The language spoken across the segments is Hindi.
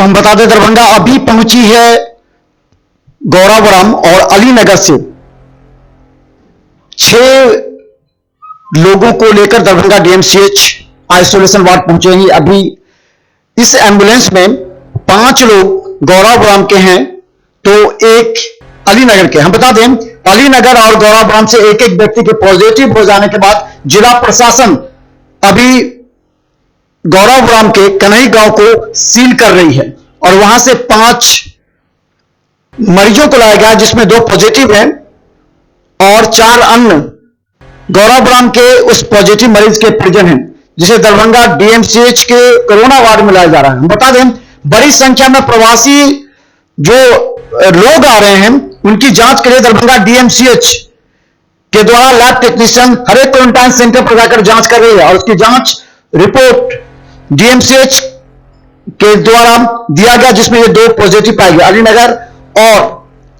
हम बता दें दरभंगा अभी पहुंची है गौराबोराम और अलीनगर से 6 लोगों को लेकर दरभंगा डीएमसीएच आइसोलेशन वार्ड पहुंचेंगी। अभी इस एम्बुलेंस में 5 लोग गौराबोराम के हैं तो एक अलीनगर के। हम बता दें अलीनगर और गौराबोराम से एक एक व्यक्ति के पॉजिटिव हो जाने के बाद जिला प्रशासन अभी गौराबोराम के कन्हई गांव को सील कर रही है और वहां से 5 मरीजों को लाया गया जिसमें 2 पॉजिटिव हैं और 4 अन्य गौराबोराम के उस पॉजिटिव मरीज के परिजन हैं जिसे दरभंगा डीएमसीएच के कोरोना वार्ड में लाया जा रहा है। हम बता दें बड़ी संख्या में प्रवासी जो लोग आ रहे हैं उनकी जांच के लिए दरभंगा डीएमसीएच के द्वारा लैब टेक्नीशियन हर एक क्वारंटाइन सेंटर पर जाकर जांच कर रही है और उसकी जांच रिपोर्ट डीएमसीएच के द्वारा दिया गया जिसमें ये 2 पॉजिटिव पाए गए। अलीनगर और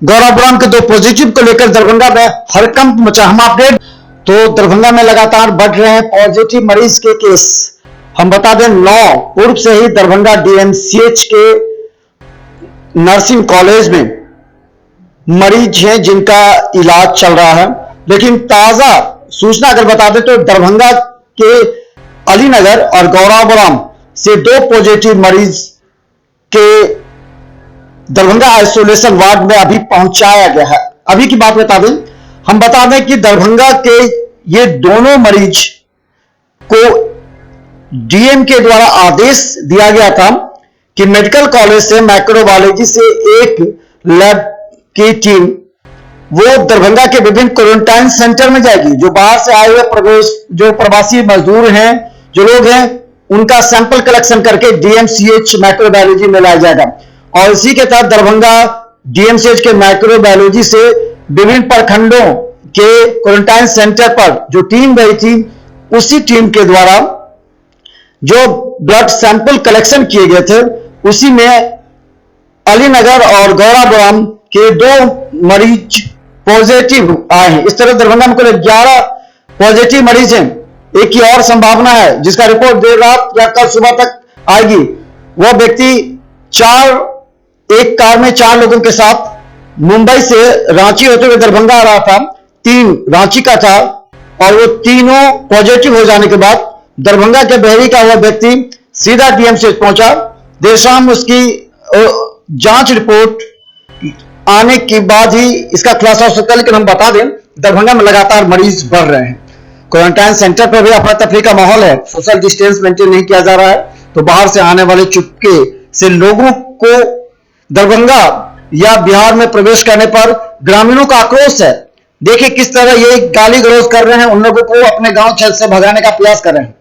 गौराबोराम के 2 पॉजिटिव को लेकर दरभंगा में हड़कंप मचा। हम अपडेट तो दरभंगा में लगातार बढ़ रहे हैं पॉजिटिव मरीज के केस। हम बता दें 9 पूर्व से ही दरभंगा डीएमसीएच के नर्सिंग कॉलेज में मरीज हैं जिनका इलाज चल रहा है, लेकिन ताजा सूचना अगर बता दें तो दरभंगा के अलीनगर और गौराबोराम से 2 पॉजिटिव मरीज के दरभंगा आइसोलेशन वार्ड में अभी पहुंचाया गया है। अभी की बात बता दें, हम बता दें कि दरभंगा के ये दोनों मरीज को डीएम के द्वारा आदेश दिया गया था कि मेडिकल कॉलेज से माइक्रोबायोलॉजी से एक लैब की टीम वो दरभंगा के विभिन्न क्वारंटाइन सेंटर में जाएगी। जो बाहर से आए हुए जो प्रवासी मजदूर हैं, जो लोग हैं, उनका सैंपल कलेक्शन करके डीएमसीएच माइक्रोबायोलॉजी में लाया जाएगा और इसी के तहत दरभंगा डीएमसीएच के माइक्रोबायोलॉजी से विभिन्न प्रखंडों के क्वारंटाइन सेंटर पर जो टीम गई थी उसी टीम के द्वारा जो ब्लड सैंपल कलेक्शन किए गए थे उसी में अलीनगर और गौराबोराम के 2 मरीज पॉजिटिव आए हैं। इस तरह दरभंगा में कुल 11 पॉजिटिव मरीज हैं। एक की और संभावना है जिसका रिपोर्ट देर रात या कल सुबह तक आएगी। वह व्यक्ति एक कार में 4 लोगों के साथ मुंबई से रांची होते हुए दरभंगा आ रहा था। 3 रांची का था और वो तीनों पॉजिटिव हो जाने के बाद दरभंगा के बहरी का हुआ व्यक्ति सीधा डीएमसीएच पहुंचा। देर शाम उसकी जांच रिपोर्ट आने के बाद ही इसका खुलासा हो सकता है, लेकिन हम बता दें दरभंगा में लगातार मरीज बढ़ रहे हैं। क्वारंटाइन सेंटर पर भी अफरा तफरी का माहौल है, सोशल डिस्टेंस मेंटेन नहीं किया जा रहा है, तो बाहर से आने वाले चुपके से लोगों को दरभंगा या बिहार में प्रवेश करने पर ग्रामीणों का आक्रोश है। देखिए किस तरह ये गाली गलौज कर रहे हैं, उन लोगों को अपने गांव छत से भगाने का प्रयास कर रहे हैं।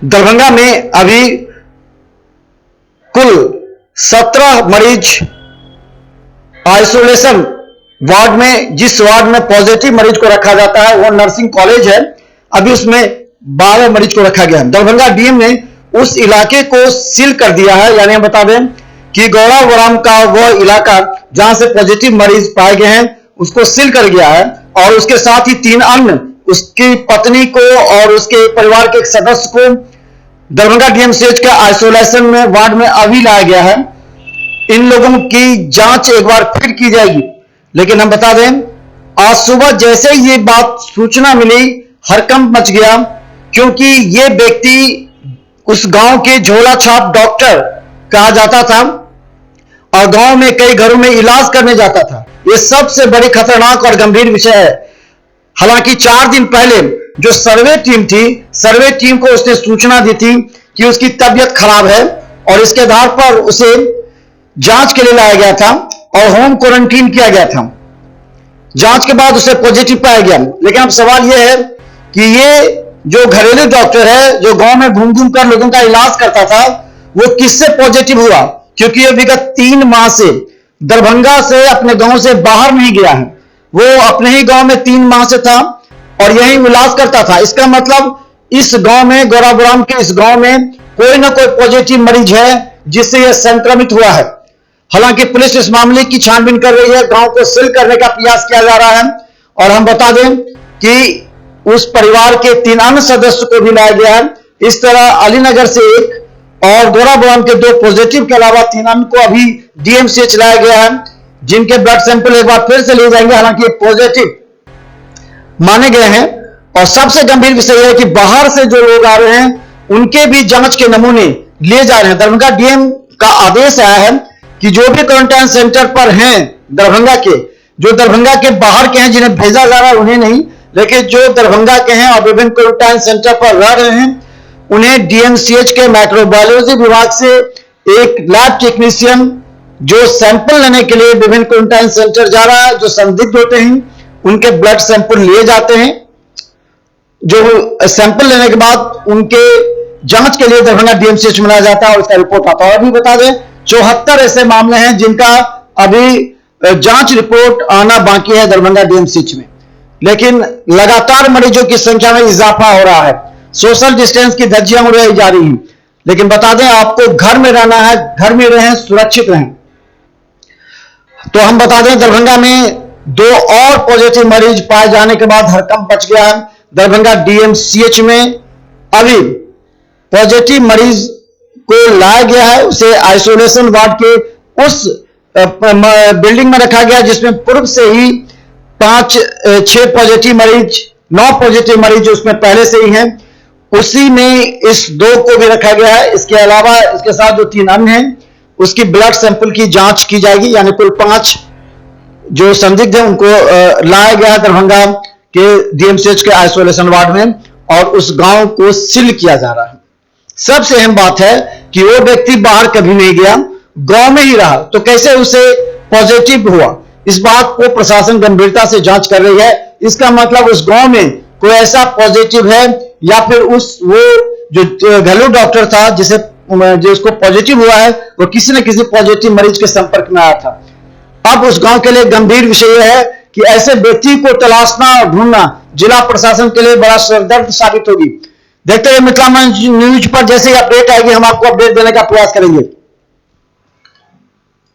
दरभंगा में अभी कुल 17 मरीज आइसोलेशन वार्ड में, जिस वार्ड में पॉजिटिव मरीज को रखा जाता है वो नर्सिंग कॉलेज है, अभी उसमें 12 मरीज को रखा गया है। दरभंगा डीएम ने उस इलाके को सील कर दिया है, यानी हम बता दें कि गौराबोराम का वह इलाका जहां से पॉजिटिव मरीज पाए गए हैं उसको सील कर गया है और उसके साथ ही 3 अन्य, उसकी पत्नी को और उसके परिवार के एक सदस्य को दरभंगा डीएमसीएच के आइसोलेशन में वार्ड में अभी लाया गया है। इन लोगों की जांच एक बार फिर की जाएगी, लेकिन हम बता दें आज सुबह जैसे ये बात सूचना मिली हड़कंप मच गया, क्योंकि ये व्यक्ति उस गांव के झोला छाप डॉक्टर कहा जाता था और गांव में कई घरों में इलाज करने जाता था। यह सबसे बड़ी खतरनाक और गंभीर विषय है। हालांकि 4 दिन पहले जो सर्वे टीम थी, सर्वे टीम को उसने सूचना दी थी कि उसकी तबीयत खराब है और इसके आधार पर उसे जांच के लिए लाया गया था और होम क्वारंटीन किया गया था। जांच के बाद उसे पॉजिटिव पाया गया, लेकिन अब सवाल यह है कि ये जो घरेलू डॉक्टर है जो गांव में घूम घूम कर लोगों का इलाज करता था वो किससे पॉजिटिव हुआ, क्योंकि ये विगत 3 माह से दरभंगा से अपने गांव से बाहर नहीं गया है। वो अपने ही गांव में 3 माह से था और यही इलाज करता था। इसका मतलब इस गांव में, गौराबोराम के इस गांव में कोई ना कोई पॉजिटिव मरीज है जिससे यह संक्रमित हुआ है। हालांकि पुलिस इस मामले की छानबीन कर रही है, गांव को सील करने का प्रयास किया जा रहा है और हम बता दें कि उस परिवार के 3 अन्य सदस्य को भी लाया गया है। इस तरह अलीनगर से 1 और गौराबुराम के 2 पॉजिटिव के अलावा 3 अन्य को अभी डीएमसीएच लाया गया है, जिनके ब्लड सैंपल एक बार फिर से लिए जाएंगे, हालांकि पॉजिटिव माने गए हैं। और सबसे गंभीर विषय है कि बाहर से जो लोग आ रहे हैं उनके भी जांच के नमूने लिए जा रहे हैं। दरभंगा डीएम का आदेश आया है कि जो भी क्वारंटाइन सेंटर पर हैं दरभंगा के, जो दरभंगा के बाहर के हैं जिन्हें भेजा जा रहा है उन्हें नहीं, लेकिन जो दरभंगा के हैं और विभिन्न क्वारंटाइन सेंटर पर रह रहे हैं उन्हें डीएमसीएच के माइक्रोबायोलॉजी विभाग से एक लैब टेक्नीशियन जो सैंपल लेने के लिए विभिन्न क्वारंटाइन सेंटर जा रहा है, जो संदिग्ध होते हैं उनके ब्लड सैंपल लिए जाते हैं। जो सैंपल लेने के बाद उनके जांच के लिए दरभंगा डीएमसीएच में लाया जाता है और उसका रिपोर्ट आता है। और अभी बता दें 74 ऐसे मामले हैं जिनका अभी जांच रिपोर्ट आना बाकी है दरभंगा डीएमसीएच में, लेकिन लगातार मरीजों की संख्या में इजाफा हो रहा है। सोशल डिस्टेंस की धज्जियां उड़ाई जा रही हैं, लेकिन बता दें आपको घर में रहना है, घर में रहें, सुरक्षित रहें। तो हम बता दें दरभंगा में 2 और पॉजिटिव मरीज पाए जाने के बाद हड़कंप मच गया है। दरभंगा डीएमसीएच में अभी पॉजिटिव मरीज को लाया गया है, उसे आइसोलेशन वार्ड के उस बिल्डिंग में रखा गया जिसमें पूर्व से ही 6 पॉजिटिव मरीज, 9 पॉजिटिव मरीज जो उसमें पहले से ही हैं, उसी में इस 2 को भी रखा गया है। इसके अलावा इसके साथ जो 3 अन्य हैं उसकी ब्लड सैंपल की जांच की जाएगी, यानी कुल 5 जो संदिग्ध है उनको लाया गया है दरभंगा के डीएमसीएच के आइसोलेशन वार्ड में और उस गांव को सील किया जा रहा है। सबसे अहम बात है कि वो व्यक्ति बाहर कभी नहीं गया, गांव में ही रहा, तो कैसे उसे पॉजिटिव हुआ, इस बात को प्रशासन गंभीरता से जांच कर रही है। इसका मतलब उस गांव में कोई ऐसा पॉजिटिव है या फिर वो जो घरेलू डॉक्टर था जो उसको पॉजिटिव हुआ है वो किसी न किसी पॉजिटिव मरीज के संपर्क में आया था। अब उस गांव के लिए गंभीर विषय यह है कि ऐसे व्यक्ति को तलाशना और ढूंढना जिला प्रशासन के लिए बड़ा सरदर्द साबित होगी। देखते हैं मिथिला मंच न्यूज पर जैसे ही अपडेट आएगी हम आपको अपडेट देने का प्रयास करेंगे।